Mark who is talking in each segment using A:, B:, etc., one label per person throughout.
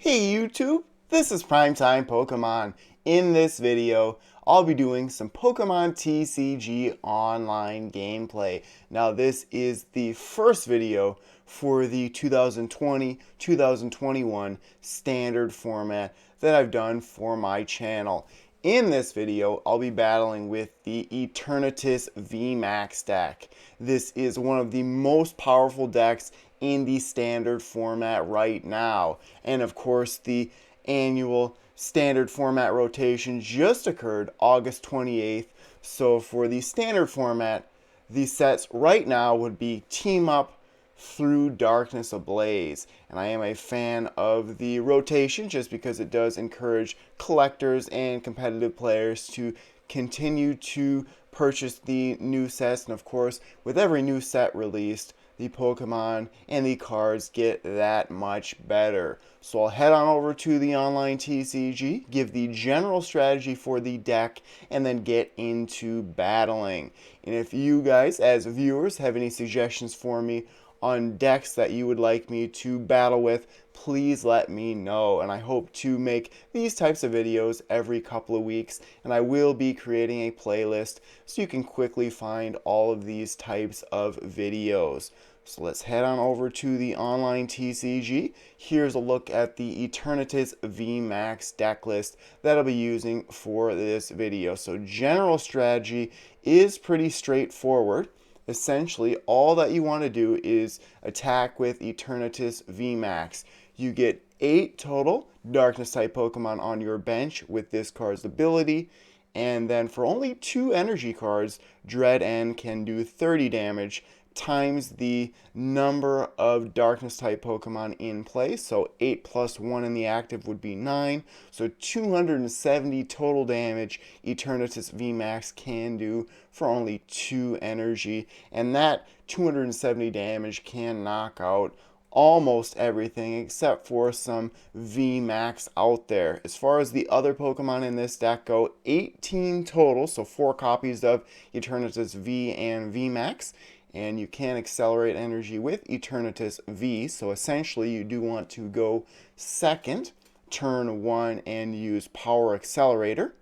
A: Hey YouTube, this is Primetime Pokemon. In this video, I'll be doing some Pokemon TCG Online gameplay. Now this is the first video for the 2020-2021 standard format that I've done for my channel. In this video, I'll be battling with the Eternatus VMAX deck. This is one of the most powerful decks in the standard format right now. And of course, the annual standard format rotation just occurred August 28th. So for the standard format, the sets right now would be Team Up through Darkness Ablaze, and I am a fan of the rotation just because it does encourage collectors and competitive players to continue to purchase the new sets. And of course, with every new set released, the Pokemon and the cards get that much better. So I'll head on over to the online TCG, give the general strategy for the deck, and then get into battling. And if you guys, as viewers, have any suggestions for me on decks that you would like me to battle with, please let me know. And I hope to make these types of videos every couple of weeks, and I will be creating a playlist so you can quickly find all of these types of videos. So let's head on over to the online TCG. Here's a look at the Eternatus VMAX deck list that I'll be using for this video. So general strategy is pretty straightforward. Essentially, all that you want to do is attack with Eternatus VMAX. You get 8 total Darkness type Pokemon on your bench with this card's ability, and then for only 2 energy cards, Dread End can do 30 damage times the number of Darkness type Pokemon in play. So 8 plus 1 in the active would be 9. So 270 total damage Eternatus VMAX can do for only 2 energy. And that 270 damage can knock out almost everything except for some VMAX out there. As far as the other Pokemon in this deck go, 18 total, so 4 copies of Eternatus V and VMAX. And you can accelerate energy with Eternatus V, so essentially you do want to go second, turn 1, and use Power Accelerator.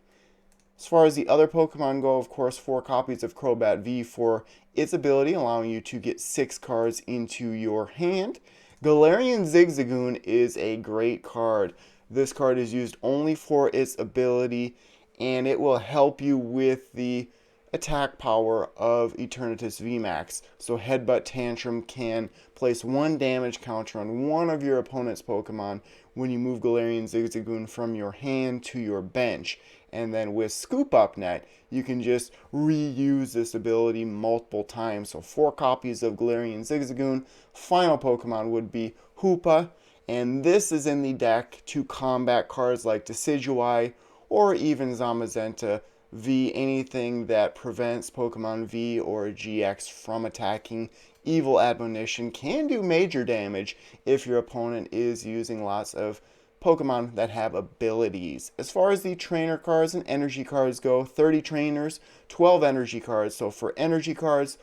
A: As far as the other Pokemon go, of course, 4 copies of Crobat V for its ability, allowing you to get 6 cards into your hand. Galarian Zigzagoon is a great card. This card is used only for its ability, and it will help you with the attack power of Eternatus VMAX. So Headbutt Tantrum can place 1 damage counter on one of your opponent's Pokemon when you move Galarian Zigzagoon from your hand to your bench. And then with Scoop Up Net, you can just reuse this ability multiple times. So 4 copies of Galarian Zigzagoon. Final Pokemon would be Hoopa, and this is in the deck to combat cards like Decidueye or even Zamazenta V, anything that prevents Pokemon V or GX from attacking. Evil Admonition can do major damage if your opponent is using lots of Pokemon that have abilities. As far as the trainer cards and energy cards go, 30 trainers, 12 energy cards. So for energy cards,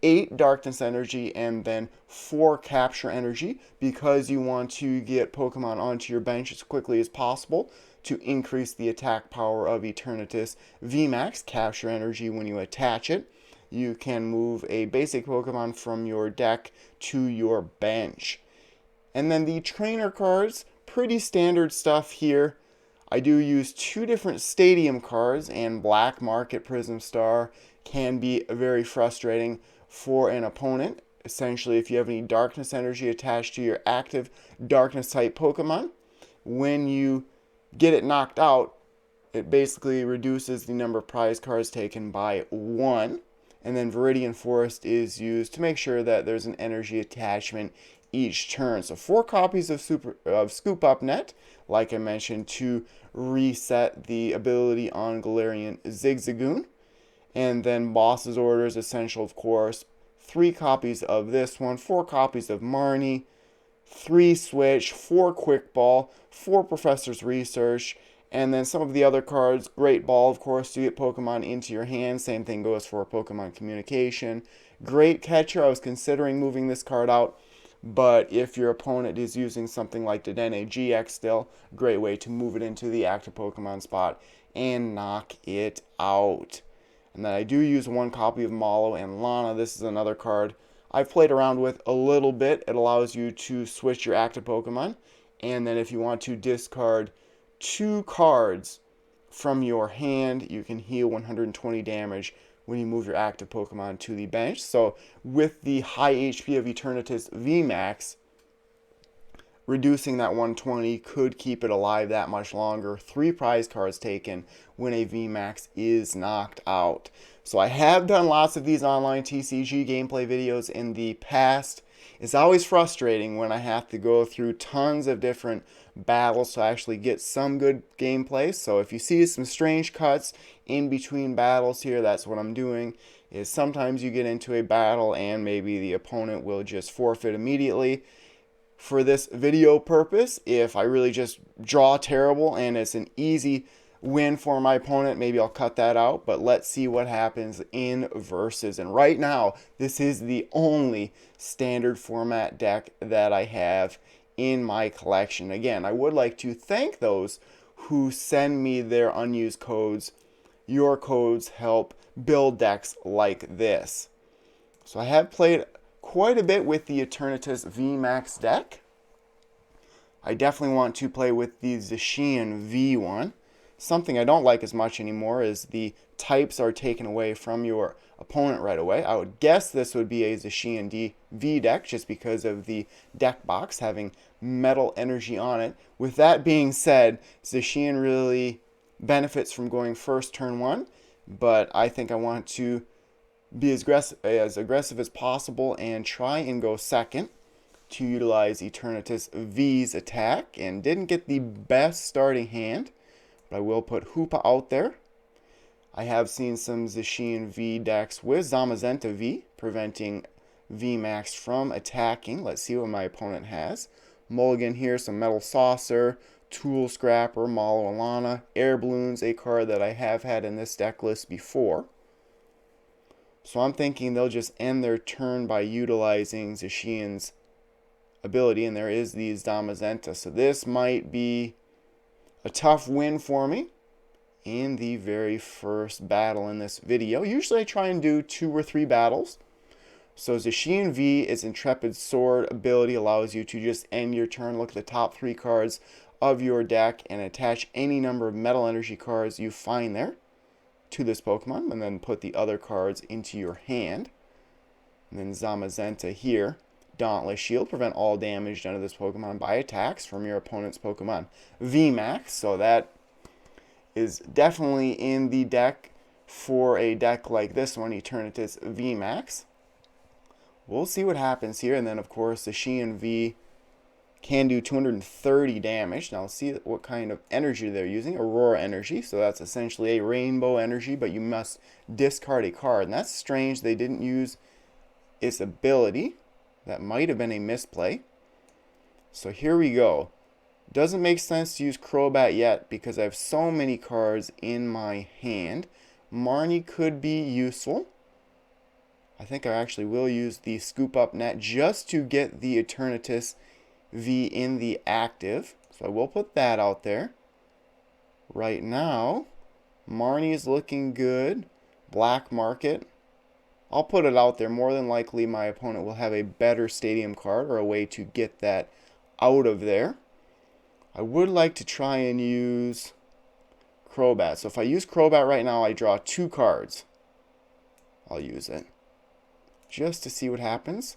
A: 8 Darkness Energy and then 4 Capture Energy, because you want to get Pokemon onto your bench as quickly as possible to increase the attack power of Eternatus VMAX. Capture Energy when you attach it. You can move a basic Pokemon from your deck to your bench. And then the trainer cards, pretty standard stuff here. I do use 2 different Stadium cards, and Black Market Prism Star can be very frustrating for an opponent. Essentially, if you have any Darkness Energy attached to your active Darkness type Pokemon, when you get it knocked out, it basically reduces the number of prize cards taken by 1. And then Viridian Forest is used to make sure that there's an energy attachment each turn. So 4 copies of Scoop Up Net, like I mentioned, to reset the ability on Galarian Zigzagoon. And then Boss's Order is essential, of course. 3 copies of this one, 4 copies of Marnie, 3 Switch, 4 Quick Ball, 4 Professor's Research, and then some of the other cards. Great Ball, of course, to get Pokemon into your hand. Same thing goes for Pokemon Communication. Great Catcher, I was considering moving this card out, But if your opponent is using something like the Dedenne GX still, great way to move it into the active Pokemon spot and knock it out. And then I do use one copy of Mallow and Lana. This is another card I've played around with a little bit. It allows you to switch your active Pokemon. And then if you want to discard 2 cards from your hand, you can heal 120 damage when you move your active Pokemon to the bench. So with the high HP of Eternatus VMAX, reducing that 120 could keep it alive that much longer. 3 prize cards taken when a VMAX is knocked out. So I have done lots of these online TCG gameplay videos in the past. It's always frustrating when I have to go through tons of different battles to actually get some good gameplay. So if you see some strange cuts in between battles here, that's what I'm doing. Is sometimes you get into a battle and maybe the opponent will just forfeit immediately. For this video purpose, if I really just draw terrible and it's an easy win for my opponent, maybe I'll cut that out. But let's see what happens in versus. And right now, this is the only standard format deck that I have in my collection. Again, I would like to thank those who send me their unused codes. Your codes help build decks like this. So I have played quite a bit with the Eternatus VMAX deck. I definitely want to play with the Zacian V1. Something I don't like as much anymore is the types are taken away from your opponent right away. I would guess this would be a Zacian V deck just because of the deck box having metal energy on it. With that being said, Zacian really benefits from going first turn 1, but I think I want to be as aggressive as possible and try and go second to utilize Eternatus V's attack, and didn't get the best starting hand, but I will put Hoopa out there. I have seen some Zacian V decks with Zamazenta V, preventing VMAX from attacking. Let's see what my opponent has. Mulligan here, some Metal Saucer, Tool Scrapper, Mallow Alana, Air Balloons, a card that I have had in this deck list before. So I'm thinking they'll just end their turn by utilizing Zacian's ability, and there is the Zamazenta. So this might be a tough win for me in the very first battle in this video. Usually I try and do 2 or 3 battles. So Zacian V is Intrepid Sword ability, allows you to just end your turn, look at the top 3 cards of your deck, and attach any number of Metal Energy cards you find there to this Pokemon, and then put the other cards into your hand. And then Zamazenta here, Dauntless Shield, prevent all damage done to this Pokemon by attacks from your opponent's Pokemon VMAX. So that is definitely in the deck for a deck like this one, Eternatus VMAX. We'll see what happens here. And then, of course, the Zacian V can do 230 damage. Now, let's see what kind of energy they're using. Aurora Energy. So that's essentially a rainbow energy, but you must discard a card. And that's strange. They didn't use its ability. That might have been a misplay. So here we go. Doesn't make sense to use Crobat yet because I have so many cards in my hand. Marnie could be useful. I think I actually will use the Scoop Up Net just to get the Eternatus V in the active. So I will put that out there. Right now, Marnie is looking good. Black Market. I'll put it out there. More than likely, my opponent will have a better stadium card or a way to get that out of there. I would like to try and use Crobat. So if I use Crobat right now, I draw 2 cards. I'll use it just to see what happens.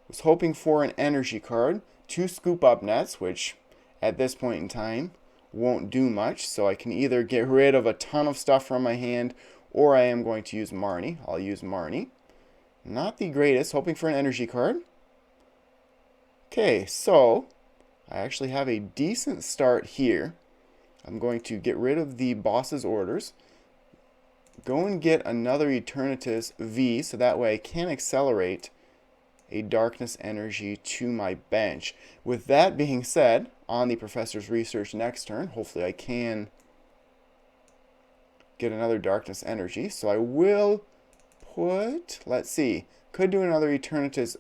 A: Was hoping for an energy card, 2 Scoop Up Nets, which at this point in time won't do much. So I can either get rid of a ton of stuff from my hand, or I am going to use Marnie. I'll use Marnie. Not the greatest. Hoping for an energy card. Okay, so I actually have a decent start here. I'm going to get rid of the boss's orders. Go and get another Eternatus V, so that way I can accelerate a Darkness Energy to my bench. With that being said, on the Professor's Research next turn, hopefully I can get another Darkness Energy. So I will put, let's see, could do another Eternatus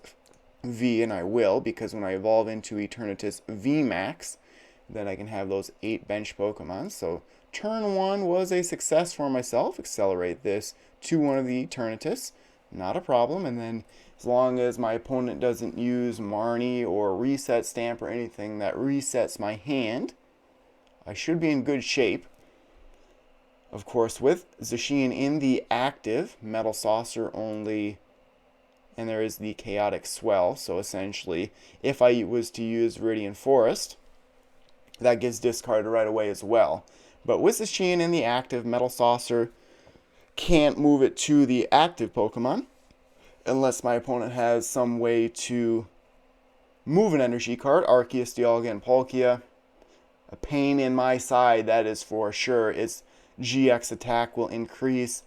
A: V, and I will, because when I evolve into Eternatus VMAX, then I can have those 8 bench Pokemon. So turn 1 was a success for myself. Accelerate this to one of the Eternatus. Not a problem. And then as long as my opponent doesn't use Marnie or Reset Stamp or anything that resets my hand, I should be in good shape. Of course, with Zacian in the active, Metal Saucer only, and there is the Chaotic Swell. So essentially, if I was to use Viridian Forest, that gets discarded right away as well. But with Zacian in the active, Metal Saucer can't move it to the active Pokemon unless my opponent has some way to move an energy card. Arceus, Dialga, and Palkia. A pain in my side, that is for sure. Its GX attack will increase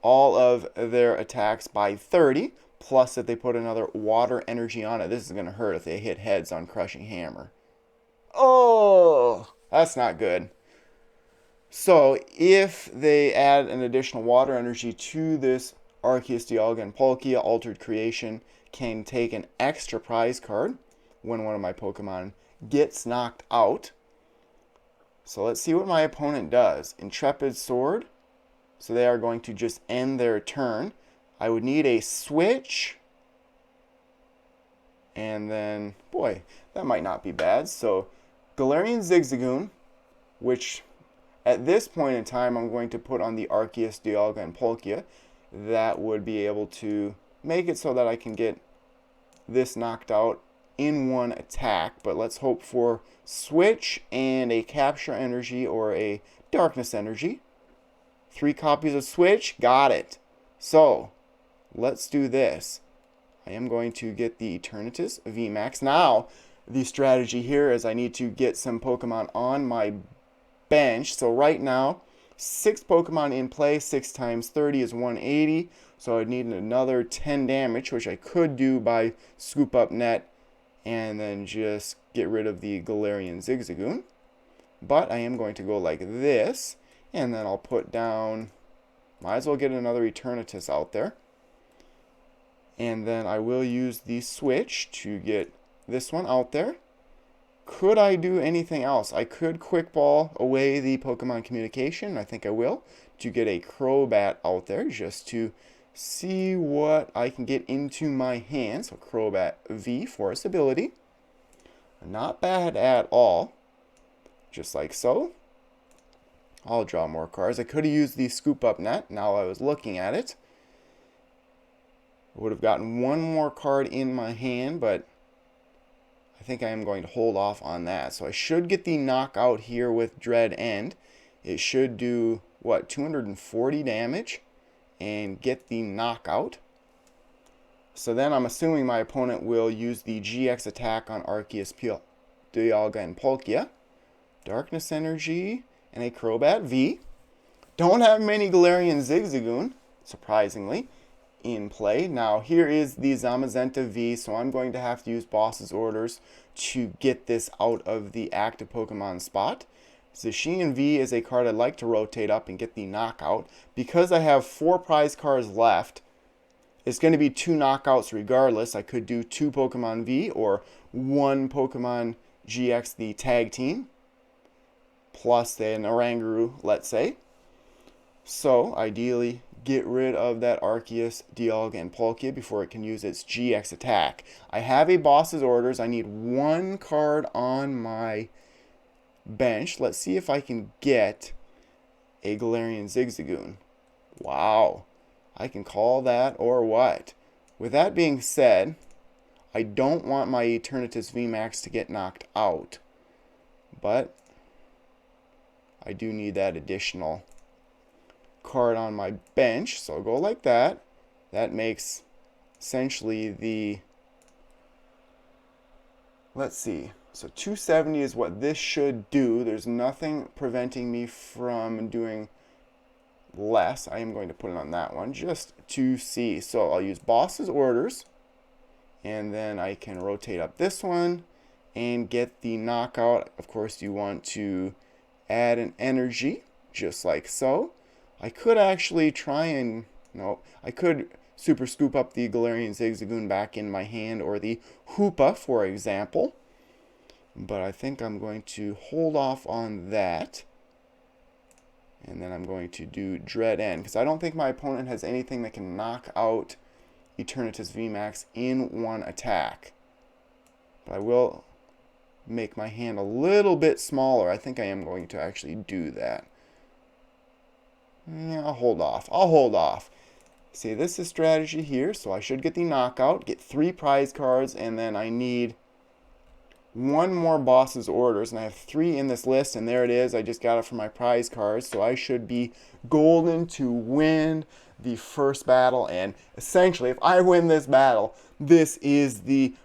A: all of their attacks by 30. Plus, if they put another water energy on it, this is going to hurt if they hit heads on Crushing Hammer. Oh, that's not good. So, if they add an additional water energy to this Arceus, Dialga, and Palkia, Altered Creation can take an extra prize card when one of my Pokemon gets knocked out. So let's see what my opponent does. Intrepid Sword. So they are going to just end their turn. I would need a switch. And then, boy, that might not be bad. So Galarian Zigzagoon, which at this point in time I'm going to put on the Arceus, Dialga, and Palkia. That would be able to make it so that I can get this knocked out in one attack. But let's hope for switch and a capture energy or a darkness energy. 3 copies of switch, got it. So let's do this. I am going to get the Eternatus VMAX. Now the strategy here is I need to get some Pokemon on my bench. So right now 6 Pokemon in play. 6 times 30 is 180. So I'd need another 10 damage, which I could do by scoop up net and then just get rid of the Galarian Zigzagoon. But I am going to go like this, and then I'll put down, might as well get another Eternatus out there. And then I will use the switch to get this one out there. Could I do anything else? I could Quick Ball away the Pokemon Communication. I think I will, to get a Crobat out there just to see what I can get into my hand. So Crobat V, Force ability. Not bad at all. Just like so. I'll draw more cards. I could have used the Scoop Up Net. Now I was looking at it. I would have gotten one more card in my hand, but I think I am going to hold off on that. So I should get the knockout here with Dread End. It should do, what, 240 damage and get the knockout. So then I'm assuming my opponent will use the GX attack on Arceus, Dialga, and Palkia. Darkness Energy and a Crobat V. Don't have many Galarian Zigzagoon, surprisingly, in play. Now here is the Zamazenta V, so I'm going to have to use Boss's Orders to get this out of the active Pokemon spot. Zacian V is a card I'd like to rotate up and get the knockout. Because I have 4 prize cards left, it's going to be 2 knockouts regardless. I could do 2 Pokemon V or 1 Pokemon GX, the tag team, plus an Oranguru, let's say. So ideally, get rid of that Arceus, Dialga, and Palkia before it can use its GX attack. I have a Boss's Orders. I need 1 card on my bench. Let's see if I can get a Galarian Zigzagoon. Wow. I can call that or what? With that being said, I don't want my Eternatus VMAX to get knocked out. But I do need that additional card on my bench. So I'll go like that. That makes essentially the, let's see. So 270 is what this should do. There's nothing preventing me from doing less. I am going to put it on that one just to see. So I'll use Boss's Orders, and then I can rotate up this one and get the knockout. Of course, you want to add an energy just like so. I could actually try and, no, I could super scoop up the Galarian Zigzagoon back in my hand, or the Hoopa, for example. But I think I'm going to hold off on that. And then I'm going to do Dread End, because I don't think my opponent has anything that can knock out Eternatus VMAX in one attack. But I will make my hand a little bit smaller. I think I am going to actually do that. Yeah, I'll hold off. I'll hold off. See, this is strategy here, so I should get the knockout, get 3 prize cards, and then I need 1 more boss's orders, and I have 3 in this list, and there it is. I just got it for my prize cards, so I should be golden to win the first battle. And essentially, if I win this battle, this is the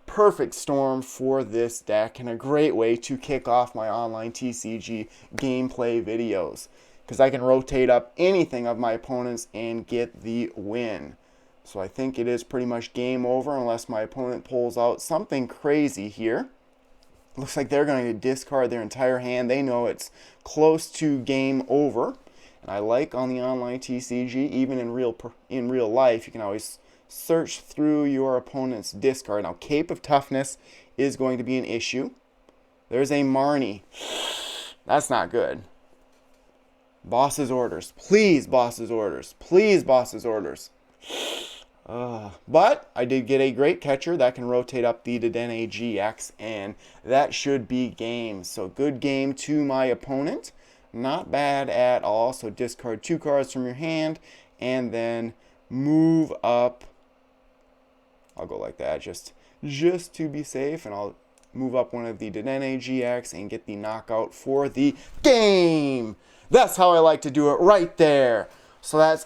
A: perfect storm for this deck and a great way to kick off my online TCG gameplay videos, because I can rotate up anything of my opponents and get the win. So I think it is pretty much game over unless my opponent pulls out something crazy here. Looks like they're going to discard their entire hand. They know it's close to game over. And I like on the online TCG, even in real life, you can always search through your opponent's discard. Now, Cape of Toughness is going to be an issue. There's a Marnie. That's not good. Boss's orders. Please, boss's orders. Please, boss's orders. But I did get a great catcher that can rotate up the Dedenne GX, and that should be game. So good game to my opponent. Not bad at all. So discard 2 cards from your hand and then move up. I'll go like that just to be safe, and I'll move up one of the Dedenne GX and get the knockout for the game. That's how I like to do it right there. So that's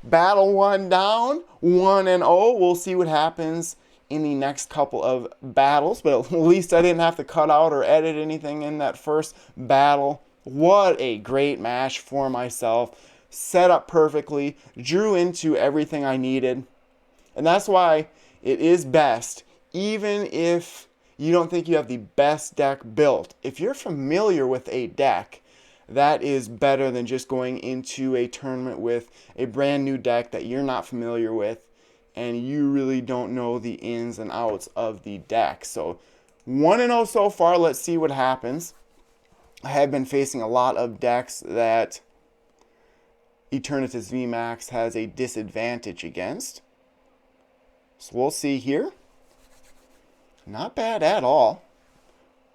A: battle 1 down, 1-0. We'll see what happens in the next couple of battles, but at least I didn't have to cut out or edit anything in that first battle. What a great match for myself. Set up perfectly, drew into everything I needed. And that's why it is best, even if you don't think you have the best deck built. If you're familiar with a deck, that is better than just going into a tournament with a brand new deck that you're not familiar with and you really don't know the ins and outs of the deck. So 1-0 so far. Let's see what happens. I have been facing a lot of decks that Eternatus VMAX has a disadvantage against. So we'll see here. Not bad at all.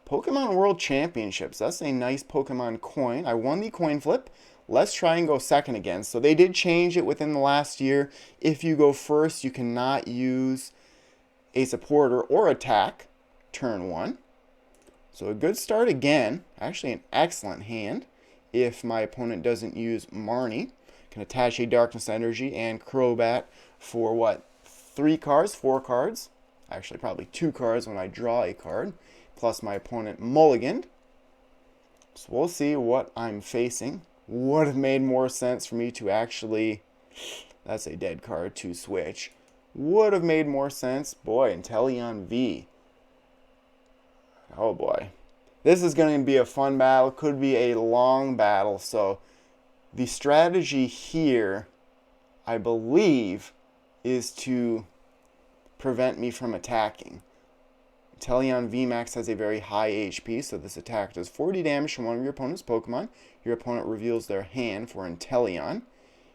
A: Pokemon World Championships. That's a nice Pokemon coin. I won the coin flip. Let's try and go second again. So they did change it within the last year. If you go first, you cannot use a supporter or attack turn 1. So a good start again. Actually an excellent hand. If my opponent doesn't use Marnie. Can attach a Darkness Energy and Crobat for what? 3 cards? 4 cards? Actually probably 2 cards when I draw a card. Plus my opponent mulliganed. So we'll see what I'm facing. Would have made more sense for me to actually, that's a dead card, to switch. Would have made more sense. Boy, Intelleon V. Oh boy. This is going to be a fun battle. Could be a long battle. So the strategy here, I believe, is to prevent me from attacking. Intelleon VMAX has a very high HP, so this attack does 40 damage from one of your opponent's Pokemon. Your opponent reveals their hand for Intelleon.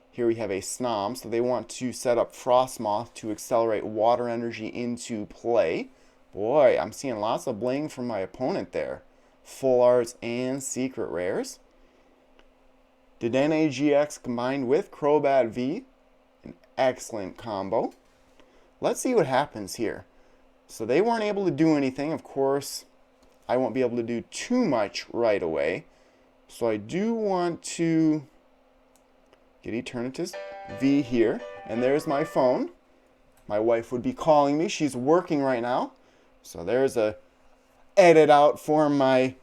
A: Here we have a Snom, so they want to set up Frostmoth to accelerate water energy into play. Boy, I'm seeing lots of bling from my opponent there. Full arts and secret rares. Dedenne GX combined with Crobat V. An excellent combo. Let's see what happens here. So they weren't able to do anything. Of course, I won't be able to do too much right away. So I do want to get Eternatus V here. And there's my phone. My wife would be calling me. She's working right now. So there's a edit out for my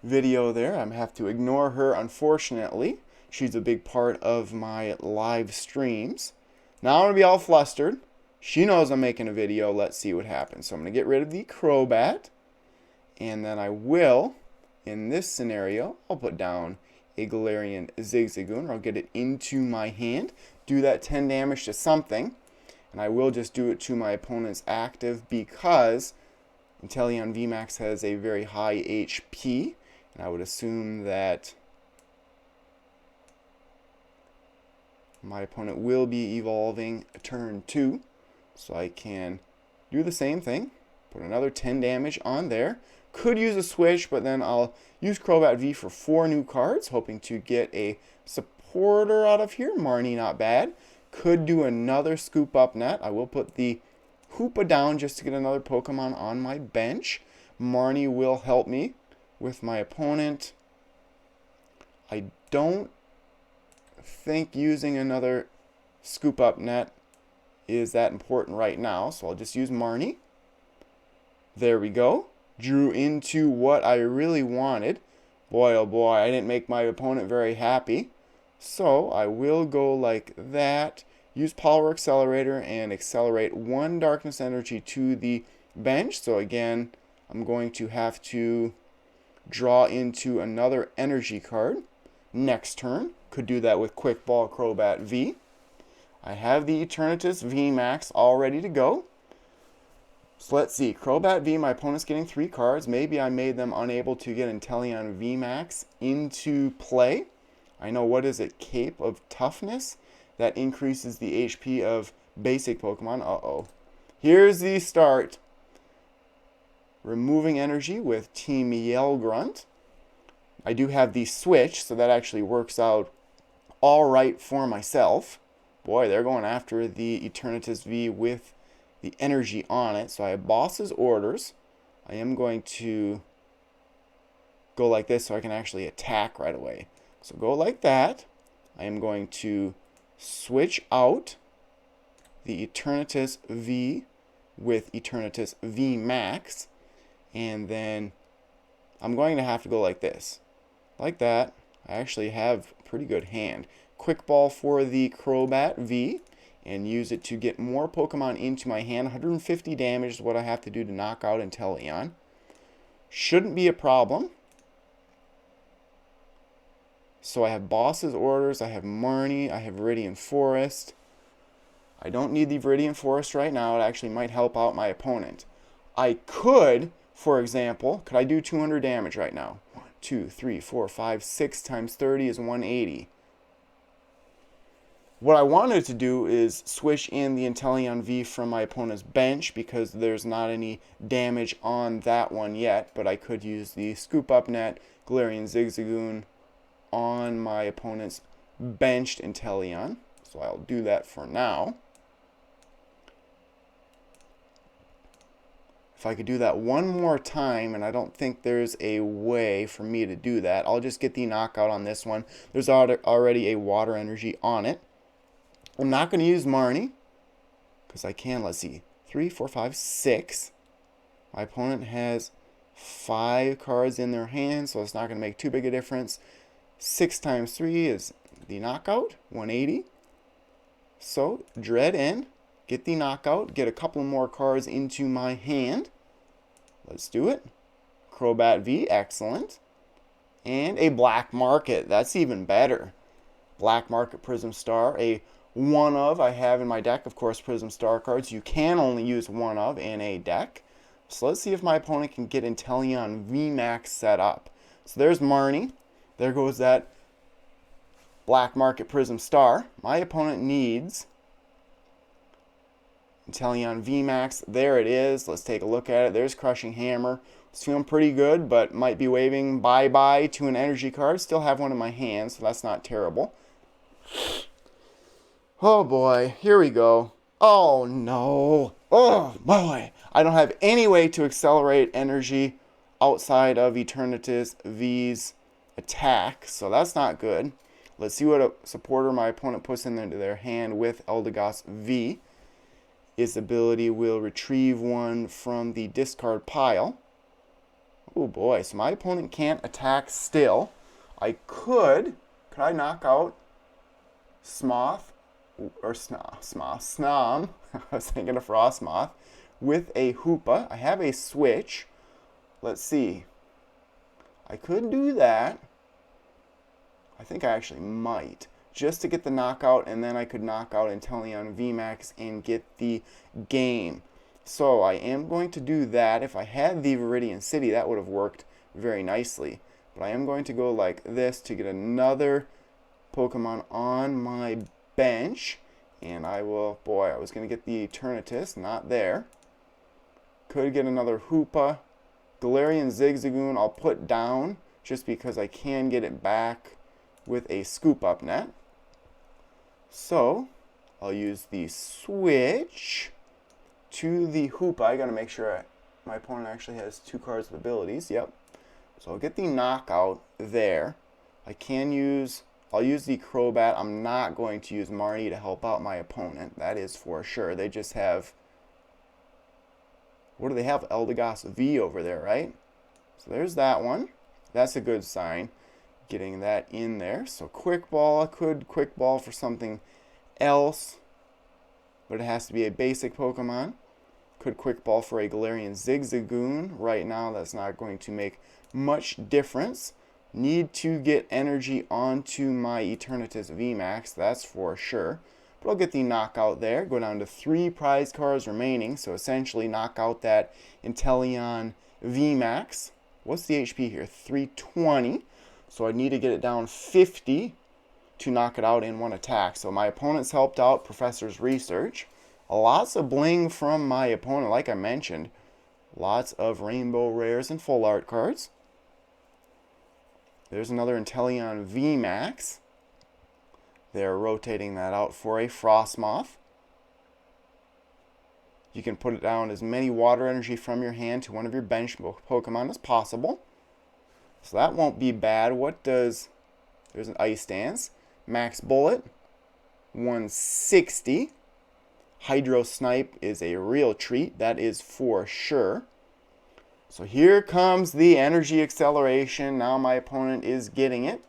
A: video there. I'm going to have to ignore her, unfortunately. She's a big part of my live streams. Now I'm going to be all flustered. She knows I'm making a video. Let's see what happens. So I'm going to get rid of the Crobat. And then I will, in this scenario, I'll put down a Galarian Zigzagoon, or I'll get it into my hand, do that 10 damage to something, and I will just do it to my opponent's active because Intelleon VMAX has a very high HP, and I would assume that my opponent will be evolving turn 2, so I can do the same thing, put another 10 damage on there. Could use a switch, but then I'll use Crobat V for 4 new cards, hoping to get a supporter out of here. Marnie, not bad. Could do another scoop up net. I will put the Hoopa down just to get another Pokemon on my bench. Marnie will help me with my opponent. I don't think using another scoop up net is that important right now, so I'll just use Marnie. There we go. Drew into what I really wanted. Boy, oh boy, I didn't make my opponent very happy. So I will go like that. Use Power Accelerator and accelerate 1 Darkness Energy to the bench. So again, I'm going to have to draw into another energy card next turn. Could do that with Quick Ball Crobat V. I have the Eternatus VMAX all ready to go. So let's see, Crobat V, my opponent's getting 3 cards. Maybe I made them unable to get Intelleon VMAX into play. I know, what is it, Cape of Toughness? That increases the HP of basic Pokemon. Uh-oh. Here's the start. Removing energy with Team Yell Grunt. I do have the switch, so that actually works out all right for myself. Boy, they're going after the Eternatus V with the energy on it. So I have Boss's Orders. I am going to go like this so I can actually attack right away. So go like that. I am going to switch out the Eternatus V with Eternatus VMAX. And then I'm going to have to go like this. Like that. I actually have a pretty good hand. Quick Ball for the Crobat V. And use it to get more Pokemon into my hand. 150 damage is what I have to do to knock out Intelleon. Shouldn't be a problem. So I have Boss's Orders, I have Marnie, I have Viridian Forest. I don't need the Viridian Forest right now. It actually might help out my opponent. I could, for example, could I do 200 damage right now? 1, 2, 3, 4, 5, 6 times 30 is 180. What I wanted to do is switch in the Intelleon V from my opponent's bench because there's not any damage on that one yet, but I could use the Scoop Up Net, Galarian Zigzagoon on my opponent's benched Intelleon. So I'll do that for now. If I could do that one more time, and I don't think there's a way for me to do that, I'll just get the knockout on this one. There's already a water energy on it. I'm not going to use Marnie, because I can, let's see, 3, 4, 5, 6. My opponent has 5 cards in their hand, so it's not going to make too big a difference. 6 times 3 is the knockout, 180. So, dread in, get the knockout, get a couple more cards into my hand. Let's do it. Crobat V, excellent. And a Black Market, that's even better. Black Market Prism Star, a one of I have in my deck. Of course, Prism Star cards, you can only use one of in a deck. So let's see if my opponent can get Intelleon VMAX set up. So there's Marnie. There goes that Black Market Prism Star. My opponent needs Intelleon VMAX. There it is. Let's take a look at it. There's Crushing Hammer. It's feeling pretty good, but might be waving bye-bye to an energy card. Still have one in my hand, so that's not terrible. Oh boy, here we go. Oh no. Oh boy. I don't have any way to accelerate energy outside of Eternatus V's attack, so that's not good. Let's see what a supporter my opponent puts into their hand with Eldegoss V. Its ability will retrieve one from the discard pile. Oh boy, so my opponent can't attack still. Could I knock out Snom? I was thinking of Frostmoth with a Hoopa. I have a switch. Let's see. I could do that. think I actually might, just to get the knockout, and then I could knock out Intelleon VMAX and get the game. So I am going to do that. If I had the Viridian City, that would have worked very nicely. But I am going to go like this to get another Pokemon on my bench. And I will, boy, I was going to get the Eternatus, not there. Could get another Hoopa. Galarian Zigzagoon I'll put down just because I can get it back with a scoop up net. So I'll use the switch to the Hoopa. I got to make sure my opponent actually has 2 cards with abilities. Yep. So I'll get the knockout there. I'll use the Crobat. I'm not going to use Marnie to help out my opponent. That is for sure. They just have, what do they have? Eldegoss V over there, right? So there's that one. That's a good sign. Getting that in there. So Quick Ball. I could Quick Ball for something else, but it has to be a basic Pokemon. Could Quick Ball for a Galarian Zigzagoon. Right now, that's not going to make much difference. Need to get energy onto my Eternatus VMAX, that's for sure. But I'll get the knockout there. Go down to 3 prize cards remaining. So essentially knock out that Intelleon VMAX. What's the HP here? 320. So I need to get it down 50 to knock it out in 1 attack. So my opponent's helped out Professor's Research. Lots of bling from my opponent, like I mentioned. Lots of rainbow rares and full art cards. There's another Intelleon VMAX. They're rotating that out for a Frostmoth. You can put it down as many water energy from your hand to one of your bench Pokemon as possible. So that won't be bad. There's an Ice Dance. Max Bullet, 160. Hydro Snipe is a real treat, that is for sure. So here comes the energy acceleration. Now my opponent is getting it.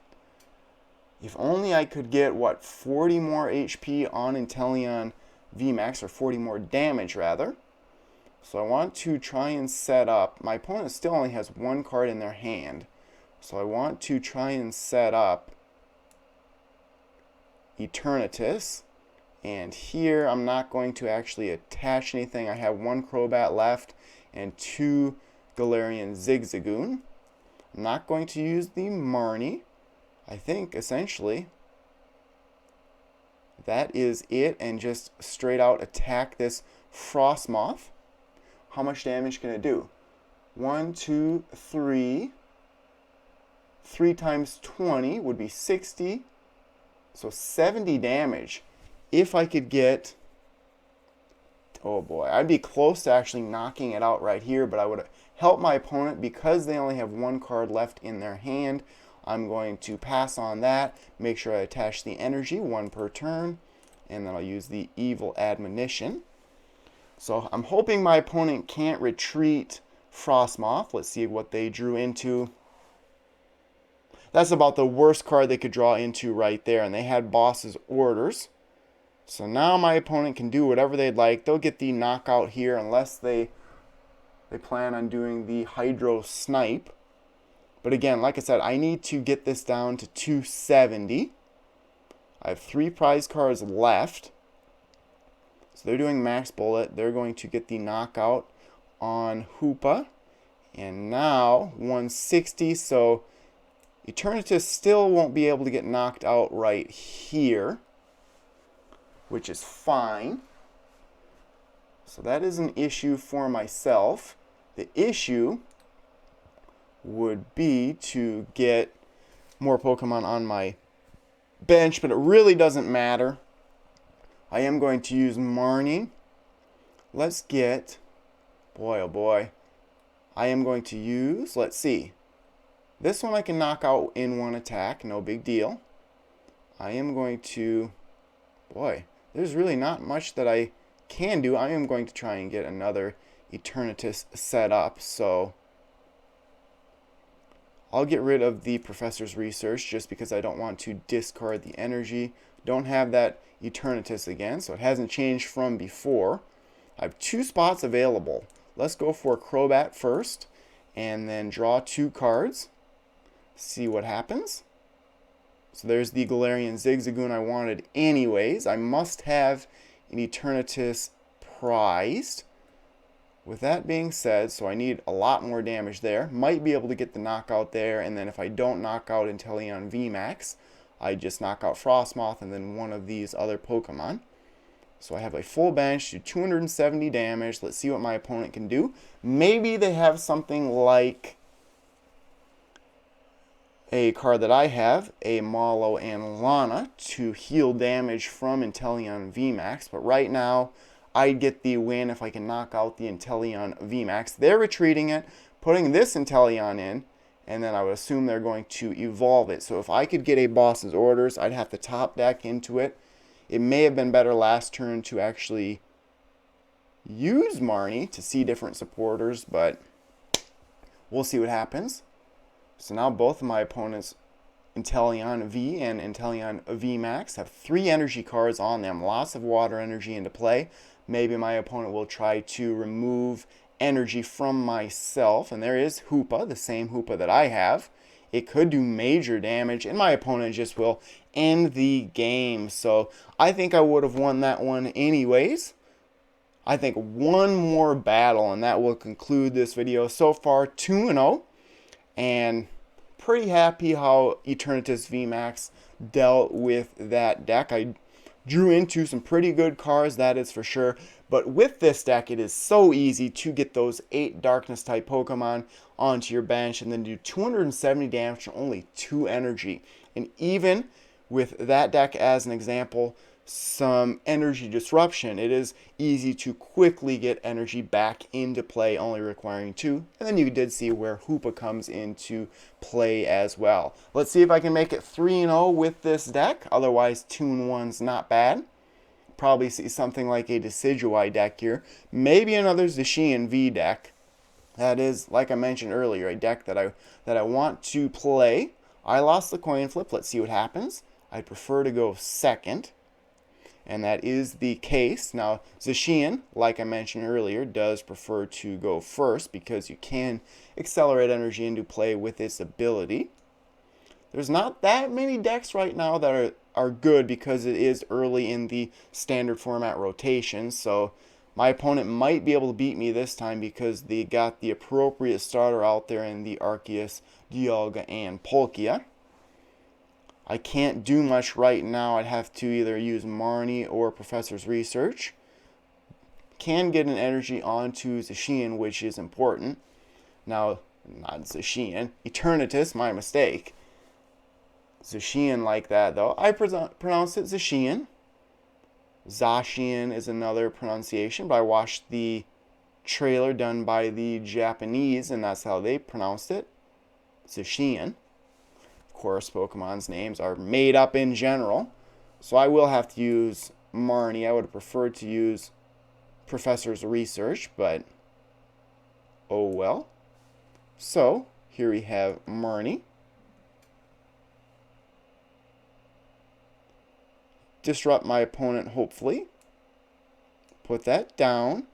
A: If only I could get, 40 more HP on Intelleon VMAX, or 40 more damage rather. So I want to try and set up, my opponent still only has 1 card in their hand. So I want to try and set up Eternatus. And here I'm not going to actually attach anything. I have 1 Crobat left and 2 Galarian Zigzagoon. I'm not going to use the Marnie. I think essentially that is it, and just straight out attack this Frostmoth. How much damage can it do? 1, 2, 3. 3 times 20 would be 60. So 70 damage. If I could get, oh boy, I'd be close to actually knocking it out right here, but I would help my opponent because they only have 1 card left in their hand. I'm going to pass on that, make sure I attach the energy, 1 per turn, and then I'll use the Evil Admonition. So I'm hoping my opponent can't retreat Frostmoth. Let's see what they drew into. That's about the worst card they could draw into right there, and they had Boss's Orders. So now my opponent can do whatever they'd like. They'll get the knockout here unless they plan on doing the Hydro Snipe. But again, like I said, I need to get this down to 270. I have 3 prize cards left. So they're doing Max Bullet. They're going to get the knockout on Hoopa. And now 160. So Eternatus still won't be able to get knocked out right here, which is fine. So that is an issue for myself. The issue would be to get more Pokemon on my bench, but it really doesn't matter. I am going to use Marnie. Let's get, boy oh boy, I am going to use, let's see, this one I can knock out in 1 attack, no big deal. I am going to, boy, there's really not much that I can do. I am going to try and get another Eternatus set up, so I'll get rid of the Professor's Research just because I don't want to discard the energy. Don't have that Eternatus again, so it hasn't changed from before. I have 2 spots available. Let's go for Crobat first, and then draw 2 cards. See what happens. So there's the Galarian Zigzagoon I wanted anyways. I must have an Eternatus prized. With that being said, so I need a lot more damage there. Might be able to get the knockout there, and then if I don't knock out Intelleon VMAX, I just knock out Frostmoth and then one of these other Pokemon. So I have a full bench, do 270 damage. Let's see what my opponent can do. Maybe they have something like a card that I have, a Malo and Lana, to heal damage from Intelleon VMAX. But right now, I'd get the win if I can knock out the Intelleon VMAX. They're retreating it, putting this Intelleon in, and then I would assume they're going to evolve it. So if I could get a boss's orders, I'd have to top deck into it. It may have been better last turn to actually use Marnie to see different supporters, but we'll see what happens. So now both of my opponents, Intelleon V and Intelleon VMAX, have 3 energy cards on them. Lots of water energy into play. Maybe my opponent will try to remove energy from myself. And there is Hoopa, the same Hoopa that I have. It could do major damage, and my opponent just will end the game. So I think I would have won that one anyways. I think one more battle, and that will conclude this video. So far, 2-0. And pretty happy how Eternatus VMAX dealt with that deck. I drew into some pretty good cards, that is for sure. But with this deck, it is so easy to get those 8 Darkness type Pokemon onto your bench and then do 270 damage for only 2 energy. And even with that deck as an example, some energy disruption, it is easy to quickly get energy back into play, only requiring 2. And then you did see where Hoopa comes into play as well. Let's see if I can make it 3-0 with this deck. Otherwise, 2-1's not bad. Probably see something like a Decidueye deck here. Maybe another Zacian V deck. That is, like I mentioned earlier, a deck that I want to play. I lost the coin flip. Let's see what happens. I'd prefer to go second. And that is the case. Now, Zacian, like I mentioned earlier, does prefer to go first because you can accelerate energy into play with its ability. There's not that many decks right now that are good because it is early in the standard format rotation. So my opponent might be able to beat me this time because they got the appropriate starter out there in the Arceus, Dialga, and Palkia. I can't do much right now. I'd have to either use Marnie or Professor's Research. Can get an energy onto Zacian, which is important. Now, not Zacian. Eternatus, my mistake. Zacian like that, though. I pronounce it Zacian. Zacian is another pronunciation, but I watched the trailer done by the Japanese, and that's how they pronounced it. Zacian. Of course, Pokemon's names are made up in general, so I will have to use Marnie. I would have preferred to use Professor's Research, but oh well. So, here we have Marnie. Disrupt my opponent, hopefully. Put that down.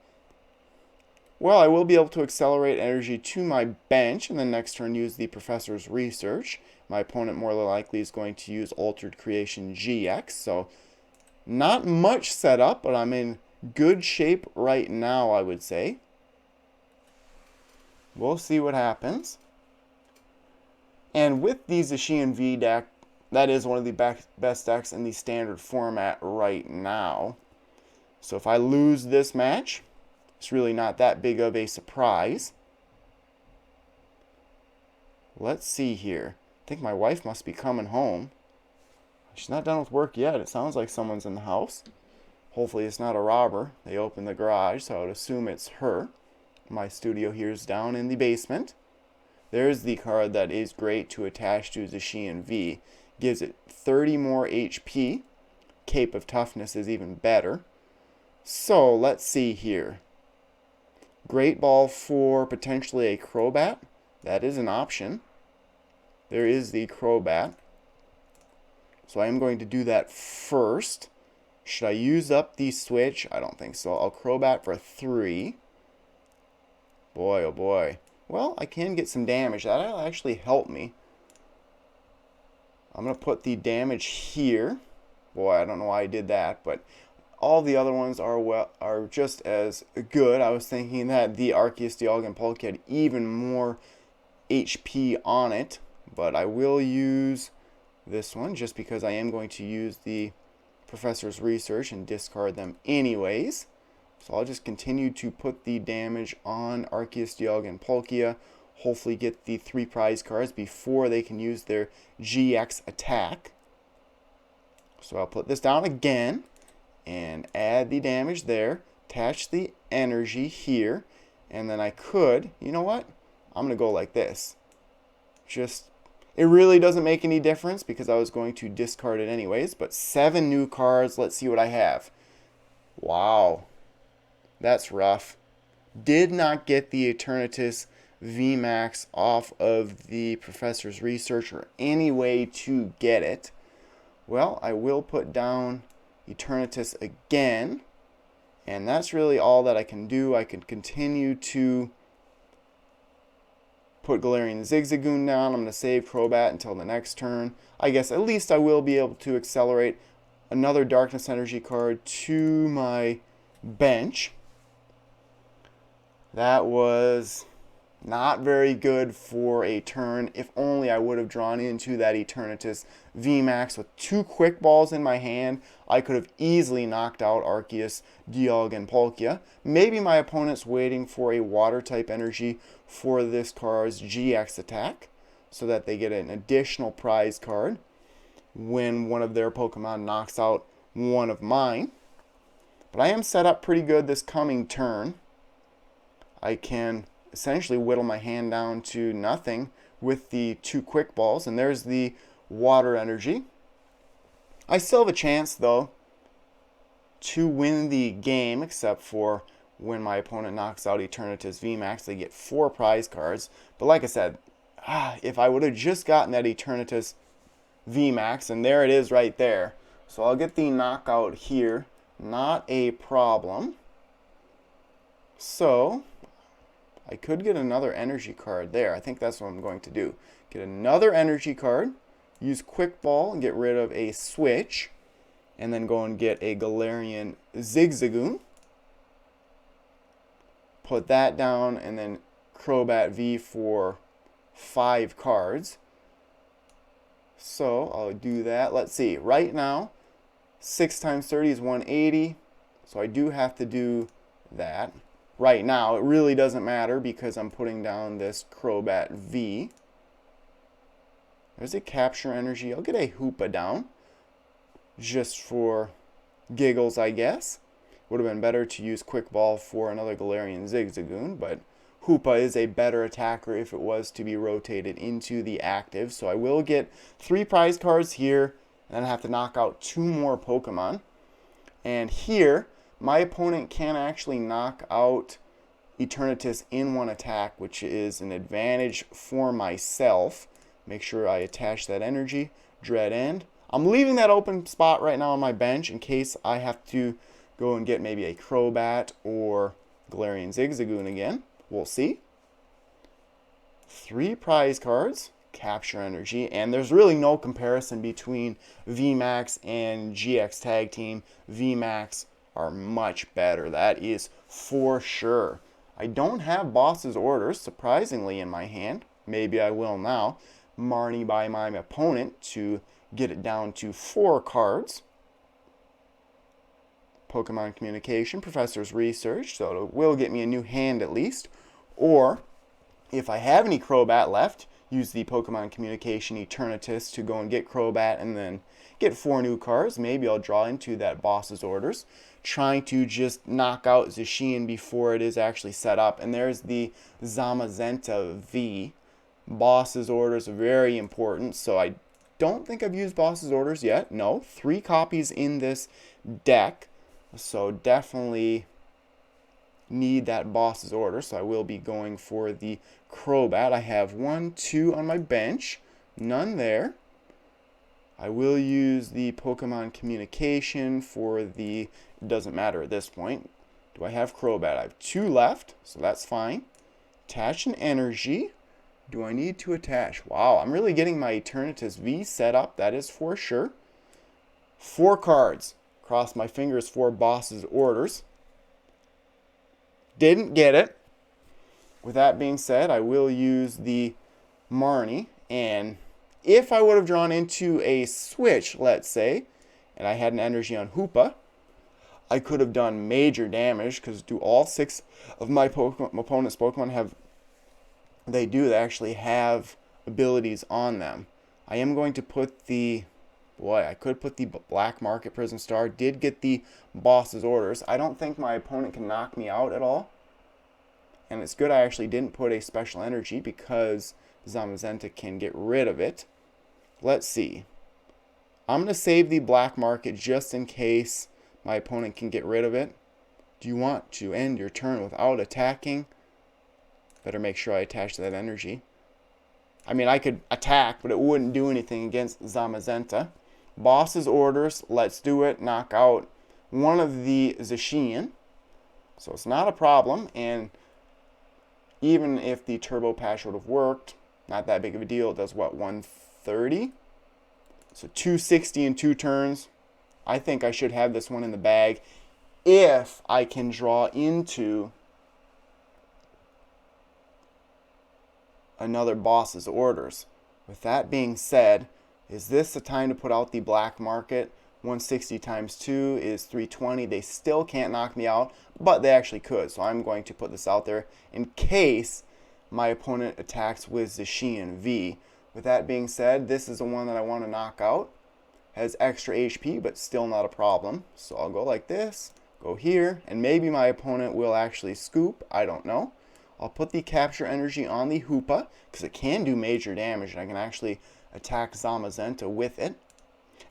A: Well, I will be able to accelerate energy to my bench, and then next turn use the Professor's Research. My opponent more than likely is going to use Altered Creation GX, so not much setup, but I'm in good shape right now, I would say. We'll see what happens. And with the Zacian V deck, that is one of the best decks in the standard format right now. So if I lose this match, it's really not that big of a surprise. Let's see here. I think my wife must be coming home. She's not done with work yet. It sounds like someone's in the house. Hopefully it's not a robber. They opened the garage, so I would assume it's her. My studio here is down in the basement. There's the card that is great to attach to Zacian V. Gives it 30 more HP. Cape of Toughness is even better. So, let's see here. Great Ball for potentially a Crobat. That is an option. There is the Crobat. So I am going to do that first. Should I use up the switch? I don't think so. I'll Crobat for 3. Boy, oh boy. Well, I can get some damage. That'll actually help me. I'm going to put the damage here. Boy, I don't know why I did that, but all the other ones are just as good. I was thinking that the Arceus, Dialga, and Palkia had even more HP on it, but I will use this one just because I am going to use the Professor's Research and discard them anyways. So I'll just continue to put the damage on Arceus, Dialga, and Palkia. Hopefully get the 3 prize cards before they can use their GX attack. So I'll put this down again and add the damage there. Attach the energy here. And then I could, you know what? I'm going to go like this. It really doesn't make any difference because I was going to discard it anyways. But 7 new cards. Let's see what I have. Wow. That's rough. Did not get the Eternatus VMAX off of the Professor's Research or any way to get it. Well, I will put down Eternatus again. And that's really all that I can do. I can continue to put Galarian Zigzagoon down. I'm going to save Crobat until the next turn. I guess at least I will be able to accelerate another Darkness Energy card to my bench. That was not very good for a turn. If only I would have drawn into that Eternatus VMAX with 2 quick balls in my hand. I could have easily knocked out Arceus, Dialga, and Palkia. Maybe my opponent's waiting for a water type energy for this card's GX attack so that they get an additional prize card when one of their Pokemon knocks out one of mine. But I am set up pretty good this coming turn. I can essentially whittle my hand down to nothing with the 2 quick balls, and there's the water energy. I still have a chance though to win the game, except for when my opponent knocks out Eternatus VMAX, they get 4 prize cards. But like I said, if I would have just gotten that Eternatus VMAX, and there it is right there. So I'll get the knockout here, not a problem. So I could get another energy card there. I think that's what I'm going to do. Get another energy card, use Quick Ball and get rid of a switch, and then go and get a Galarian Zigzagoon. Put that down, and then Crobat V for 5 cards. So I'll do that. Let's see. Right now, 6 times 30 is 180. So I do have to do that. Right now, it really doesn't matter because I'm putting down this Crobat V. There's a Capture Energy. I'll get a Hoopa down just for giggles, I guess. Would have been better to use Quick Ball for another Galarian Zigzagoon, but Hoopa is a better attacker if it was to be rotated into the active. So I will get 3 prize cards here, and then I have to knock out 2 more Pokemon. And here, my opponent can actually knock out Eternatus in 1 attack, which is an advantage for myself. Make sure I attach that energy. Dread End. I'm leaving that open spot right now on my bench in case I have to go and get maybe a Crobat or Galarian Zigzagoon again. We'll see. 3 prize cards. Capture Energy. And there's really no comparison between VMAX and GX Tag Team. VMAX are much better. That is for sure. I don't have Boss's Orders, surprisingly, in my hand. Maybe I will now. Marnie by my opponent to get it down to 4 cards. Pokemon Communication, Professor's Research, so it will get me a new hand at least. Or, if I have any Crobat left, use the Pokemon Communication Eternatus to go and get Crobat and then get 4 new cards. Maybe I'll draw into that Boss's Orders, trying to just knock out Zacian before it is actually set up. And there's the Zamazenta V. Boss's Orders are very important, so I don't think I've used Boss's Orders yet. No, 3 copies in this deck, so definitely need that Boss's Order, so I will be going for the Crobat. I have 1, 2 on my bench, none there. I will use the Pokemon Communication for the, it doesn't matter at this point. Do I have Crobat? I have 2 left, so that's fine. Attach an energy. do I need to attach? Wow, I'm really getting my Eternatus V set up, that is for sure. 4 cards. Cross my fingers for boss's orders. Didn't get it. With that being said, I will use the Marnie. And if I would have drawn into a switch, let's say, and I had an energy on Hoopa, I could have done major damage, because do all 6 of my opponent's Pokemon have... They do. They actually have abilities on them. I am going to put the... Boy, I could put the Black Market Prison Star. Did get the boss's orders. I don't think my opponent can knock me out at all. And it's good I actually didn't put a special energy, because Zamazenta can get rid of it. Let's see. I'm going to save the Black Market just in case my opponent can get rid of it. Do you want to end your turn without attacking? Better make sure I attach that energy. I mean, I could attack, but it wouldn't do anything against Zamazenta. Boss's orders, let's do it. Knock out one of the Zacian. So it's not a problem. And even if the Turbo Patch would have worked, not that big of a deal. It does what, 130? So 260 in 2 turns. I think I should have this one in the bag if I can draw into another boss's orders. With that being said, is this the time to put out the Black Market? 160 times 2 is 320. They still can't knock me out, but they actually could. So I'm going to put this out there in case my opponent attacks with Zacian V. With that being said, this is the one that I want to knock out. Has extra HP, but still not a problem. So I'll go like this, go here, and maybe my opponent will actually scoop. I don't know. I'll put the Capture Energy on the Hoopa, because it can do major damage, and I can actually attack Zamazenta with it.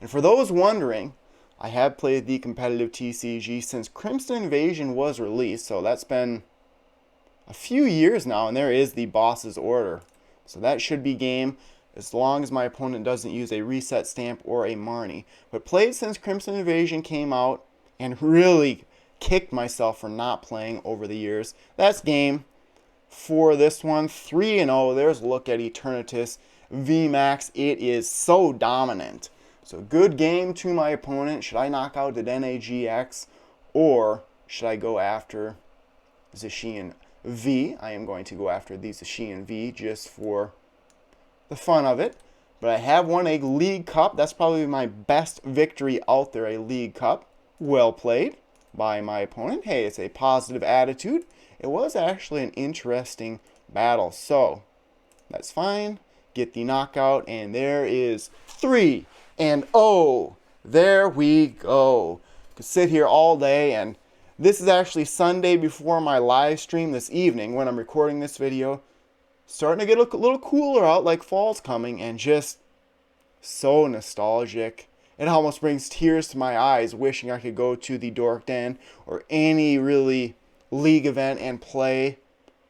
A: And for those wondering, I have played the competitive TCG since Crimson Invasion was released, so that's been a few years now, and there is the boss's order. So that should be game, as long as my opponent doesn't use a reset stamp or a Marnie. But played since Crimson Invasion came out, and really kicked myself for not playing over the years. That's game for this one. 3-0. There's a look at Eternatus VMAX. It is so dominant. So good game to my opponent. Should I knock out the NAGX, or should I go after Zacian V? I am going to go after the Zacian V just for the fun of it. But I have won a League Cup. That's probably my best victory out there, a League Cup. Well played by my opponent. Hey, it's a positive attitude. It was actually an interesting battle. So, that's fine. Get the knockout, and there is 3-0. There we go. Could sit here all day, and this is actually Sunday before my live stream this evening when I'm recording this video. Starting to get a little cooler out, like fall's coming, and just so nostalgic. It almost brings tears to my eyes, wishing I could go to the Dork Den or any really league event and play.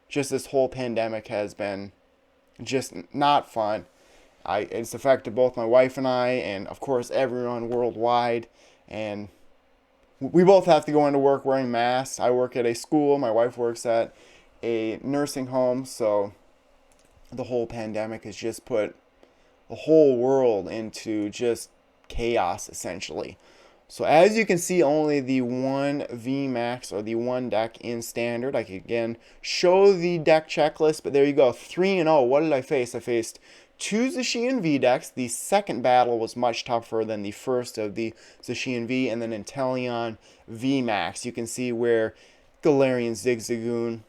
A: Just this whole pandemic has been just not fun. It's affected both my wife and I, and of course everyone worldwide. And we both have to go into work wearing masks. I work at a school. My wife works at a nursing home. So the whole pandemic has just put the whole world into just chaos, essentially. So as you can see, only the one VMAX, or the one deck in standard. I can again show the deck checklist, but there you go. 3-0. What did I face? I faced 2 Zacian V decks. The second battle was much tougher than the first of the Zacian V, and then Intelleon VMAX. You can see where Galarian Zigzagoon,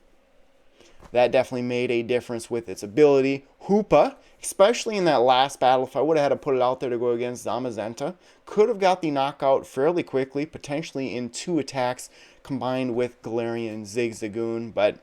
A: that definitely made a difference with its ability. Hoopa, especially in that last battle, if I would have had to put it out there to go against Zamazenta, could have got the knockout fairly quickly, potentially in 2 attacks combined with Galarian Zigzagoon. But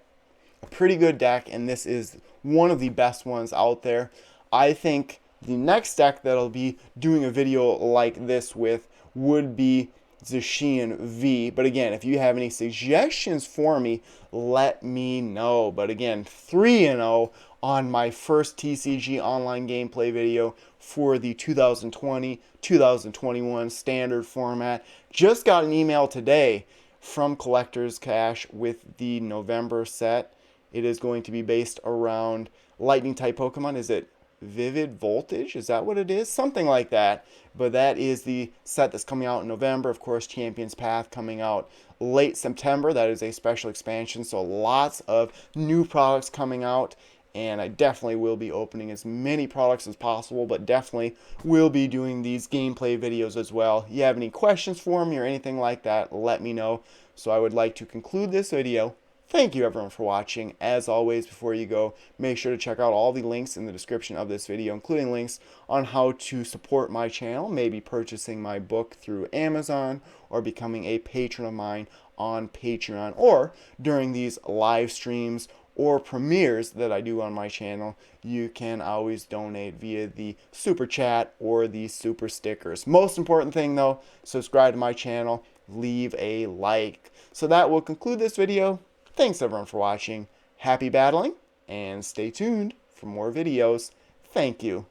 A: a pretty good deck, and this is one of the best ones out there. I think the next deck that I'll be doing a video like this with would be Zacian V. But again, if you have any suggestions for me, let me know. But again, 3-0 on my first TCG Online gameplay video for the 2020-2021 standard format. Just got an email today from Collector's Cash with the November set. It is going to be based around lightning type Pokemon. Is it Vivid Voltage? Is that what it is? Something like that. But that is the set that's coming out in November. Of course, Champion's Path coming out late September. That is a special expansion. So lots of new products coming out. And I definitely will be opening as many products as possible, but definitely will be doing these gameplay videos as well. If you have any questions for me or anything like that, let me know. So I would like to conclude this video. Thank you everyone for watching. As always, before you go, make sure to check out all the links in the description of this video, including links on how to support my channel, maybe purchasing my book through Amazon or becoming a patron of mine on Patreon, or during these live streams or premieres that I do on my channel, you can always donate via the super chat or the super stickers. Most important thing though, subscribe to my channel, leave a like. So that will conclude this video. Thanks everyone for watching. Happy battling, and stay tuned for more videos. Thank you.